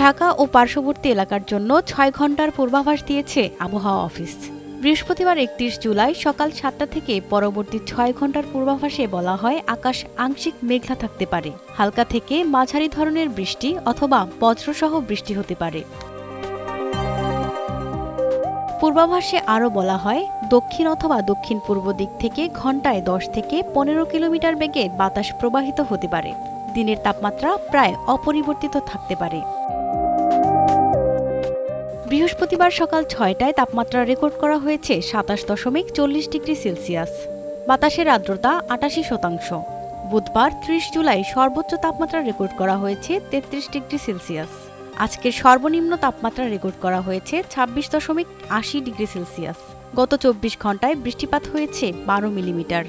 ঢাকা ও পার্শ্ববর্তী এলাকার জন্য ৬ ঘন্টার পূর্বাভাস দিয়েছে আবহাওয়া অফিস। বৃহস্পতিবার ৩১ জুলাই সকাল ৭টা থেকে পরবর্তী ৬ ঘন্টার পূর্বাভাসে বলা হয় আকাশ আংশিক মেঘলা থাকতে পারে, হালকা থেকে মাঝারি ধরনের বৃষ্টি অথবা বজ্রসহ বৃষ্টি হতে পারে। পূর্বাভাসে আরও বলা হয় দক্ষিণ অথবা দক্ষিণ পূর্ব দিক থেকে ঘন্টায় ১০ থেকে ১৫ কিলোমিটার বেগে বাতাস প্রবাহিত হতে পারে। দিনের তাপমাত্রা প্রায় অপরিবর্তিত থাকতে পারে। বৃহস্পতিবার সকাল ৬টায় তাপমাত্রা রেকর্ড করা হয়েছে ২৭.৪০ ডিগ্রি সেলসিয়াস। বাতাসের আর্দ্রতা ৮৮%। বুধবার ৩০ জুলাই সর্বোচ্চ তাপমাত্রা রেকর্ড করা হয়েছে ৩৩ ডিগ্রি সেলসিয়াস। আজকের সর্বনিম্ন তাপমাত্রা রেকর্ড করা হয়েছে ২৬.৮০ ডিগ্রি সেলসিয়াস। গত ২৪ ঘন্টায় বৃষ্টিপাত হয়েছে ১২ মিলিমিটার।